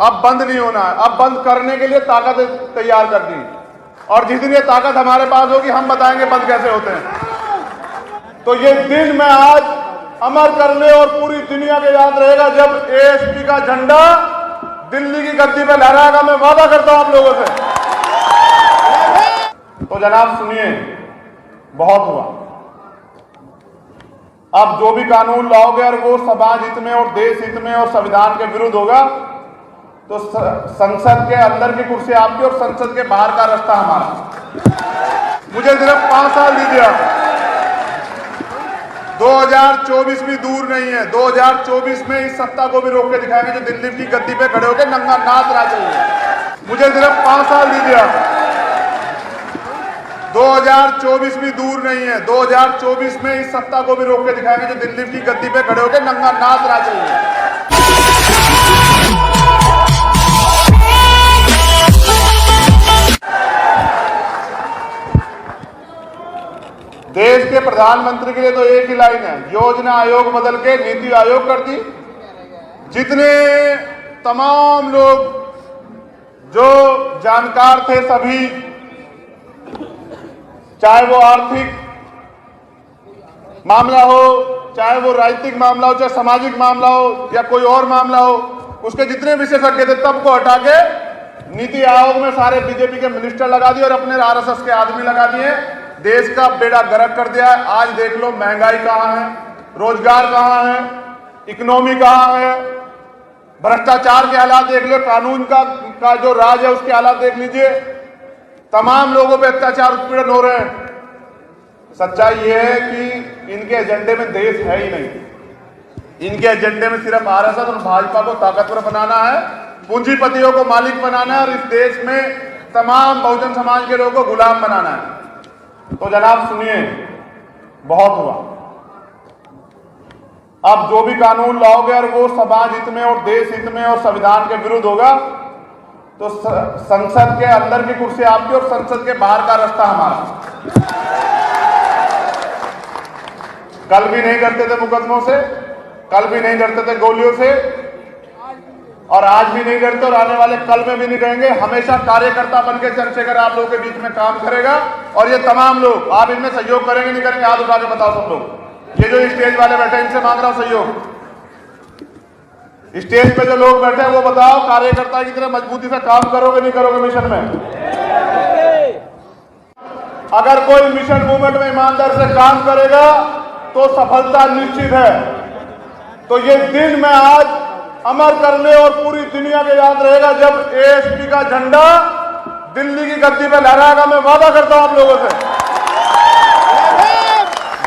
अब बंद नहीं होना है। अब बंद करने के लिए ताकत तैयार करनी है, और जिस दिन ये ताकत हमारे पास होगी हम बताएंगे बंद कैसे होते हैं। तो ये दिन मैं आज अमर करने और पूरी दुनिया के याद रहेगा जब एएसपी का झंडा दिल्ली की गद्दी पे लहराएगा। मैं वादा करता हूं आप लोगों से। तो जनाब सुनिए, बहुत हुआ। अब जो भी कानून लाओगे और वो समाज हित में और देश हित में और संविधान के विरुद्ध होगा तो संसद के अंदर की कुर्सी आपकी और संसद के बाहर का रास्ता हमारा। मुझे सिर्फ 5 साल दीजिए आप। 2024 भी दूर नहीं है। 2024 में इस सत्ता को भी रोक के दिखाएंगे जो दिल्ली की गद्दी पे खड़े होकर नंगा नाच नाच रही है। मुझे सिर्फ 5 साल दीजिए आप। 2024 भी दूर नहीं है। 2024 में इस सत्ता को भी रोक के दिखाएंगे जो दिल्ली की गद्दी पे खड़े होकर नंगा नाच नाच रही है। देश के प्रधानमंत्री के लिए तो एक ही लाइन है, योजना आयोग बदल के नीति आयोग कर दी। जितने तमाम लोग जो जानकार थे सभी, चाहे वो आर्थिक मामला हो, चाहे वो राजनीतिक मामला हो, चाहे सामाजिक मामला हो या कोई और मामला हो, उसके जितने विशेषज्ञ थे सबको हटा के नीति आयोग में सारे बीजेपी के मिनिस्टर लगा दिए और अपने आरएसएस के आदमी लगा दिए। देश का बेड़ा गर्क कर दिया है। आज देख लो महंगाई कहां है, रोजगार कहां है, इकोनॉमी कहां है, भ्रष्टाचार के हालात देख लो, कानून का जो राज है उसके हालात देख लीजिए। तमाम लोगों पे अत्याचार उत्पीड़न हो रहे हैं। सच्चाई यह है कि इनके एजेंडे में देश है ही नहीं। इनके एजेंडे में सिर्फ आरएसएस और भाजपा को ताकतवर बनाना है, पूंजीपतियों को मालिक बनाना है और इस देश में तमाम बहुजन समाज के लोगों को गुलाम बनाना है। तो जनाब सुनिए, बहुत हुआ। अब जो भी कानून लाओगे और वो समाज हित में और देश हित में और संविधान के विरुद्ध होगा तो संसद के अंदर की कुर्सी आपकी और संसद के बाहर का रास्ता हमारा। कल भी नहीं डरते थे मुकदमों से, कल भी नहीं डरते थे गोलियों से, और आज भी नहीं डरते और आने वाले कल में भी नहीं रहेंगे। हमेशा कार्यकर्ता बनकर चंद्रशेखर आप लोगों के बीच में काम करेगा। और ये तमाम लोग, आप इनमें सहयोग करेंगे नहीं करेंगे, हाथ उठा के बताओ सब लोग। ये जो स्टेज वाले बैठे हैं इनसे मांग रहा हूं सहयोग। स्टेज पे जो लोग बैठे हैं वो बताओ, कार्यकर्ता की तरह मजबूती से काम करोगे नहीं करोगे मिशन में? अगर कोई मिशन मूवमेंट में ईमानदार से काम करेगा तो सफलता निश्चित है। तो ये दिन मैं आज अमर करने और पूरी दुनिया के याद रहेगा जब एएसपी का झंडा दिल्ली की गद्दी पे लहराएगा। मैं वादा करता हूं आप लोगों से।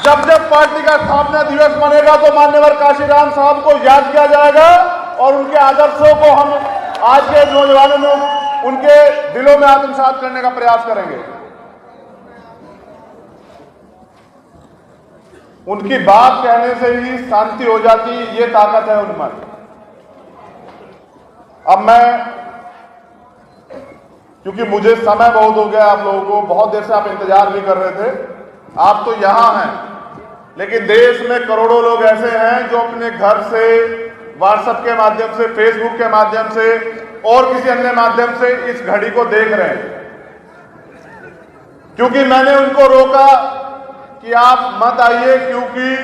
जब जब पार्टी का स्थापना दिवस बनेगा तो मान्यवर काशीराम साहब को याद किया जाएगा और उनके आदर्शों को हम आज के नौजवानों में उनके दिलों में आत्मसात करने का प्रयास करेंगे। उनकी बात कहने से ही शांति हो जाती, ये ताकत है उनमें। अब मैं, क्योंकि मुझे समय बहुत हो गया, आप लोगों को बहुत देर से आप इंतजार भी कर रहे थे। आप तो यहां हैं, लेकिन देश में करोड़ों लोग ऐसे हैं जो अपने घर से, व्हाट्सएप के माध्यम से, फेसबुक के माध्यम से और किसी अन्य माध्यम से इस घड़ी को देख रहे हैं। क्योंकि मैंने उनको रोका कि आप मत आइए क्योंकि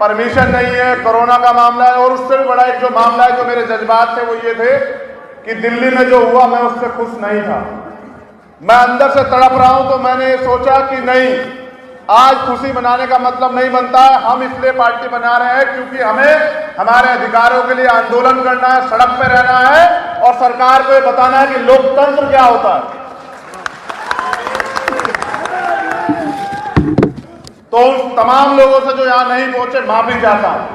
परमिशन नहीं है, कोरोना का मामला है। और उससे भी बड़ा एक जो मामला है, जो मेरे जज्बात थे वो ये थे कि दिल्ली में जो हुआ मैं उससे खुश नहीं था। मैं अंदर से तड़प रहा हूं। तो मैंने सोचा कि नहीं, आज खुशी मनाने का मतलब नहीं बनता है। हम इसलिए पार्टी बना रहे हैं क्योंकि हमें हमारे अधिकारों के लिए आंदोलन करना है, सड़क पे रहना है और सरकार को ये बताना है कि लोकतंत्र क्या होता है। तो उन तमाम लोगों से जो यहां नहीं पहुंचे माफी चाहता हूं।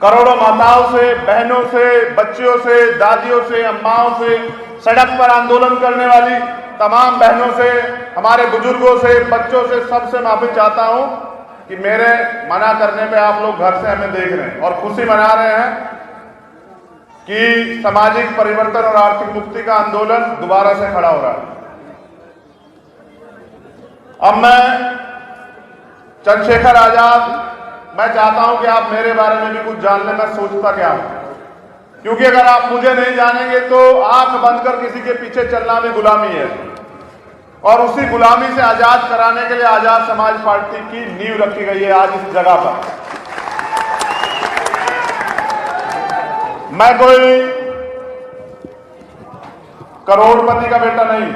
करोड़ों माताओं से, बहनों से, बच्चियों से, दादियों से, अम्माओं से, सड़क पर आंदोलन करने वाली तमाम बहनों से, हमारे बुजुर्गों से, बच्चों से, सबसे माफी चाहता हूं कि मेरे मना करने पे आप लोग घर से हमें देख रहे हैं और खुशी मना रहे हैं कि सामाजिक परिवर्तन और आर्थिक मुक्ति का आंदोलन दोबारा से खड़ा हो रहा है। अब मैं चंद्रशेखर आजाद, मैं चाहता हूं कि आप मेरे बारे में भी कुछ जान लें। मैं सोचता क्या हूं। क्योंकि अगर आप मुझे नहीं जानेंगे तो आंख बंद कर किसी के पीछे चलना भी गुलामी है, और उसी गुलामी से आजाद कराने के लिए आजाद समाज पार्टी की नींव रखी गई है आज इस जगह पर। मैं कोई करोड़पति का बेटा नहीं,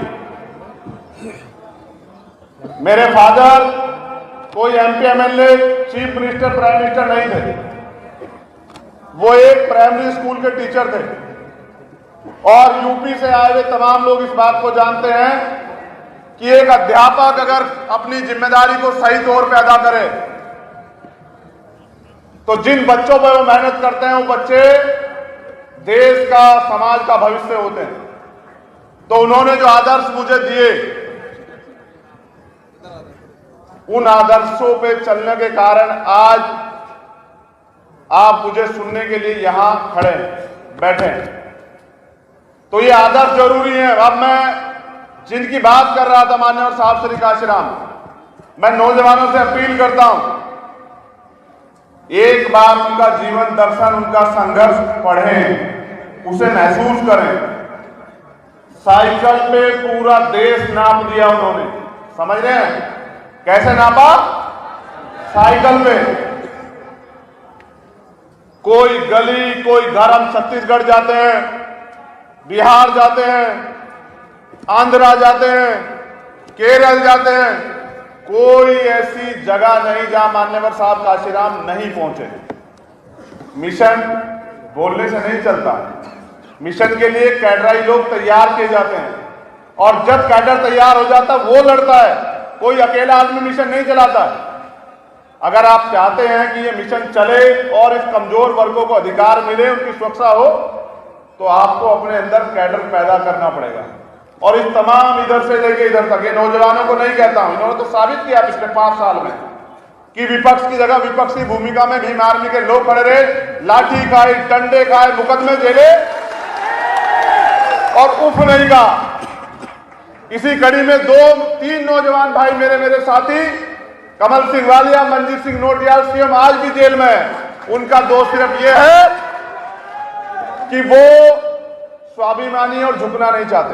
मेरे फादर कोई MP MLA chief minister prime minister नहीं थे, वो एक प्राइमरी स्कूल के टीचर थे। और यूपी से आए हुए तमाम लोग इस बात को जानते हैं कि एक अध्यापक अगर अपनी जिम्मेदारी को सही तौर पे अदा करे तो जिन बच्चों पर वो मेहनत करते हैं वो बच्चे देश का समाज का भविष्य होते हैं। तो उन्होंने जो आदर्श मुझे दिए, उन आदर्शों पे चलने के कारण आज आप मुझे सुनने के लिए यहां खड़े बैठे हैं। तो ये आदर्श जरूरी है। अब मैं जिनकी बात कर रहा था माननीय साहब श्री काशीराम, मैं नौजवानों से अपील करता हूं, एक बार उनका जीवन दर्शन, उनका संघर्ष पढ़ें, उसे महसूस करें। साइकिल पे पूरा देश नाप दिया उन्होंने, समझ रहे हैं कैसे नापा? साइकिल पे। कोई गली कोई घर, हम छत्तीसगढ़ जाते हैं, बिहार जाते हैं, आंध्रा जाते हैं, केरल जाते हैं, कोई ऐसी जगह नहीं जहां मान्यवर साहब काशीराम नहीं पहुंचे। मिशन बोलने से नहीं चलता, मिशन के लिए कैडराई लोग तैयार किए जाते हैं, और जब कैडर तैयार हो जाता वो लड़ता है, कोई अकेला आदमी मिशन नहीं चलाता। अगर आप चाहते हैं कि ये मिशन चले और इस कमजोर वर्गों को अधिकार मिले, उनकी सुरक्षा हो, तो आपको अपने अंदर कैडर पैदा करना पड़ेगा। और इस तमाम इधर से लेके इधर तक, ये नौजवानों को नहीं कहता हूं, इन्होंने तो साबित किया पिछले 5 साल में कि विपक्ष की जगह विपक्ष की भूमिका में भीम आर्मी के लोग खड़े रहे, लाठी खाए, डंडे खाए, मुकदमे झेले और उफ नहीं कहा। इसी कड़ी में 2-3 नौजवान भाई मेरे साथी, कमल सिंह वालिया, मंजीत सिंह नोटियाल, सीएम आज भी जेल में है। उनका दोष सिर्फ ये है कि वो स्वाभिमानी और झुकना नहीं चाहते।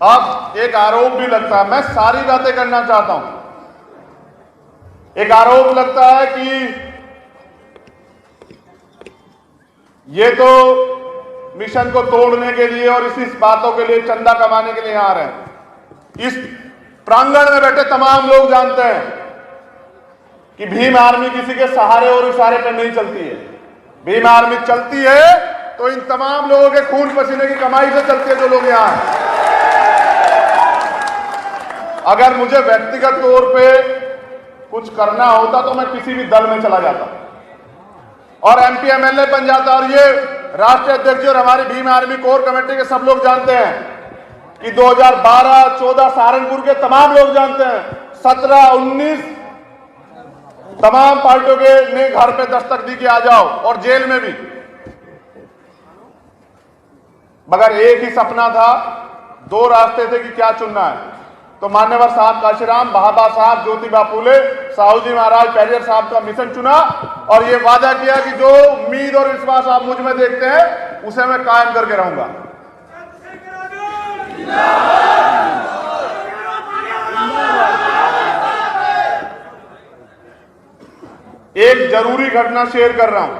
अब एक आरोप भी लगता है, मैं सारी बातें करना चाहता हूं। एक आरोप लगता है कि ये तो मिशन को तोड़ने के लिए और इसी बातों के लिए, चंदा कमाने के लिए आ रहे हैं। इस प्रांगण में बैठे तमाम लोग जानते हैं कि भीम आर्मी किसी के सहारे और इशारे पर नहीं चलती है। भीम आर्मी चलती है तो इन तमाम लोगों के खून पसीने की कमाई से चलती है जो लोग यहां हैं। अगर मुझे व्यक्तिगत तौर पे कुछ करना होता तो मैं किसी भी दल में चला जाता और एमपी एमएलए बन जाता। और ये राष्ट्रीय अध्यक्ष और हमारी भीम आर्मी कोर कमेटी के सब लोग जानते हैं कि 2012-14 सहारनपुर के तमाम लोग जानते हैं, 17-19 तमाम पार्टियों के ने घर पे दस्तक दी कि आ जाओ, और जेल में भी। मगर एक ही सपना था, 2 रास्ते थे कि क्या चुनना है। तो मान्यवर साहब काशीराम, बाबा साहब, ज्योतिबा फूले, साहू जी महाराज, पेरियर साहब का मिशन चुना और ये वादा किया कि जो उम्मीद और विश्वास आप मुझ में देखते हैं उसे मैं कायम करके रहूंगा। एक जरूरी घटना शेयर कर रहा हूं।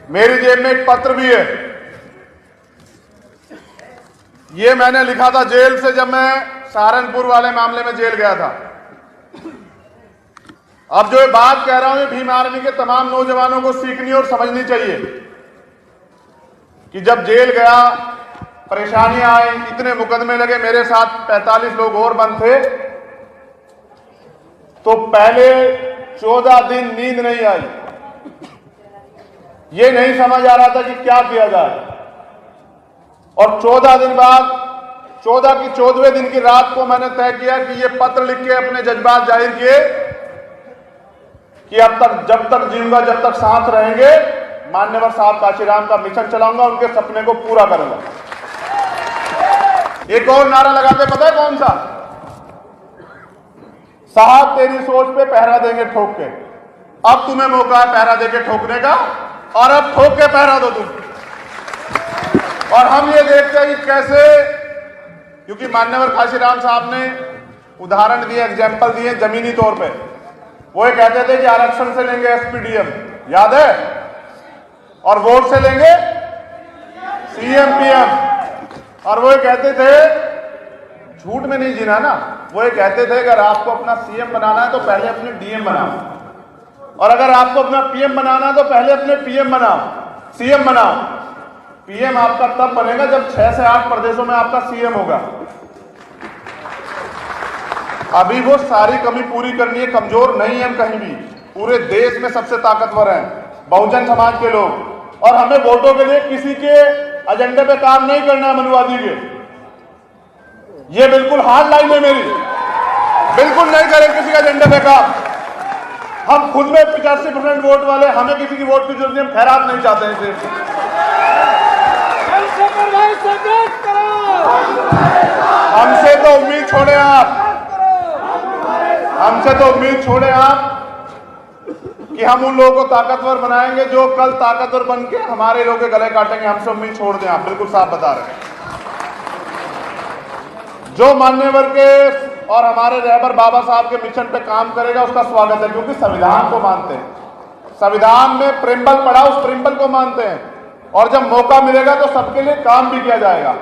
मेरी जेब में एक पत्र भी है। ये मैंने लिखा था जेल से, जब मैं सहारनपुर वाले मामले में जेल गया था। अब जो ये बात कह रहा हूं, ये भीम आर्मी के तमाम नौजवानों को सीखनी और समझनी चाहिए कि जब जेल गया, परेशानियां आई, इतने मुकदमे लगे, मेरे साथ 45 लोग और बंद थे, तो पहले 14 दिन नींद नहीं आई। ये नहीं समझ आ रहा था कि क्या किया जाए। और 14 दिन बाद, 14 की 14वें दिन की रात को मैंने तय किया कि ये पत्र लिख के अपने जज्बात जाहिर किए कि अब तक, जब तक जीऊंगा, जब तक सांस रहेंगे, मान्यवर साहब काशीराम का मिशन चलाऊंगा, उनके सपने को पूरा करूंगा। एक और नारा लगाते, पता है कौन सा? साहब तेरी सोच पे पहरा देंगे ठोक के। अब तुम्हें मौका है पहरा देके ठोकने का, और अब ठोक के पहरा दो तुम। और हम ये देखते हैं कि कैसे, क्योंकि मान्यवर काशीराम साहब ने उदाहरण दिए, एग्जाम्पल दिए जमीनी तौर पे। वो ये कहते थे कि आरक्षण से लेंगे एसपीडीएम, याद है, और वोट से लेंगे सीएम पीएम। और वो ये कहते थे, झूठ में नहीं जीना ना, वो ये कहते थे अगर आपको अपना सीएम बनाना है तो पहले अपने डीएम बनाओ, और अगर आपको अपना पीएम बनाना है तो पहले अपने पीएम बनाओ, सीएम बनाओ। पीएम आपका तब बनेगा जब 6 से 8 प्रदेशों में आपका सीएम होगा। अभी वो सारी कमी पूरी करनी है, कमजोर नहीं है हम कहीं भी, पूरे देश में सबसे ताकतवर हैं बहुजन समाज के लोग। और हमें वोटों के लिए किसी के एजेंडे पे काम नहीं करना है, मनुवादी के। ये बिल्कुल हार्ड लाइन है मेरी, बिल्कुल नहीं करें किसी के एजेंडे पे काम। हम खुद में 85% वोट वाले, हमें किसी की वोट की जरूरत नहीं, हम खैरात नहीं चाहते हैं सिर्फ। हमसे तो उम्मीद छोड़े आप, हमसे तो उम्मीद छोड़े आप कि हम उन लोगों को ताकतवर बनाएंगे जो कल ताकतवर बन के हमारे लोगों के गले काटेंगे। हमसे उम्मीद छोड़ दें आप, बिल्कुल साफ बता रहे हैं। जो मान्यवर के और हमारे रहबर बाबा साहब के मिशन पे काम करेगा उसका स्वागत है, क्योंकि संविधान को मानते हैं। संविधान में प्रियम्बल पढ़ा, उस प्रियम्बल को मानते हैं, और जब मौका मिलेगा तो सबके लिए काम भी किया जाएगा।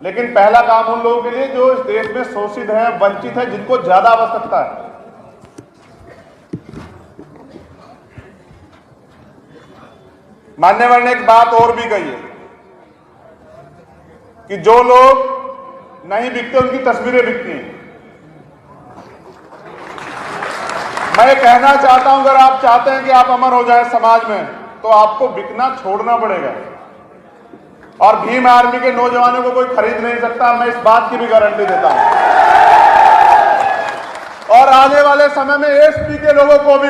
लेकिन पहला काम उन लोगों के लिए जो इस देश में शोषित हैं, वंचित हैं, जिनको ज्यादा आवश्यकता है। मान्यवर ने एक बात और भी कही है कि जो लोग नहीं बिकते उनकी तस्वीरें बिकती हैं। मैं कहना चाहता हूं, अगर आप चाहते हैं कि आप अमर हो जाए समाज में, तो आपको बिकना छोड़ना पड़ेगा। और भीम आर्मी के नौजवानों को कोई खरीद नहीं सकता, मैं इस बात की भी गारंटी देता हूं। और आने वाले समय में एसपी के लोगों को भी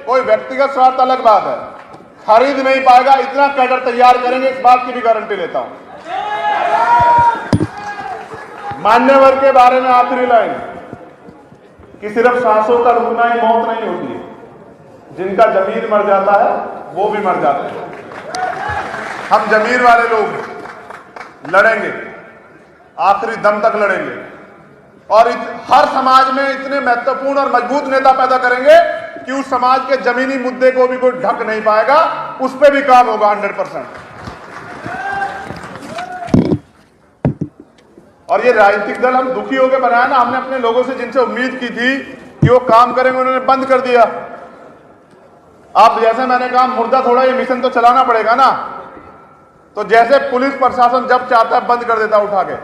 कोई व्यक्तिगत स्वार्थ अलग बात है, खरीद नहीं पाएगा। इतना कैडर तैयार करेंगे, इस बात की भी गारंटी लेता हूं। मान्यवर के बारे में आखिरी लाइन कि सिर्फ सांसों का रुकना ही मौत नहीं होती है, जिनका जमीर मर जाता है वो भी मर जाते हैं। हम जमीर वाले लोग लड़ेंगे, आखिरी दम तक लड़ेंगे, और हर समाज में इतने महत्वपूर्ण और मजबूत नेता पैदा करेंगे कि उस समाज के जमीनी मुद्दे को भी कोई ढक नहीं पाएगा, उस पर भी काम होगा 100%। और ये राजनीतिक दल हम दुखी होकर बनाया ना, हमने अपने लोगों से जिनसे उम्मीद की थी कि वो काम करेंगे, उन्होंने बंद कर दिया। अब जैसे मैंने कहा, मुर्दा थोड़ा ये मिशन तो चलाना पड़ेगा ना, तो जैसे पुलिस प्रशासन जब चाहता है बंद कर देता उठा के।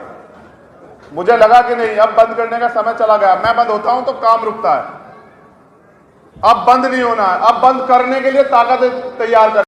मुझे लगा कि नहीं, अब बंद करने का समय चला गया। मैं बंद होता हूं तो काम रुकता है, अब बंद नहीं होना है। अब बंद करने के लिए ताकत तैयार कर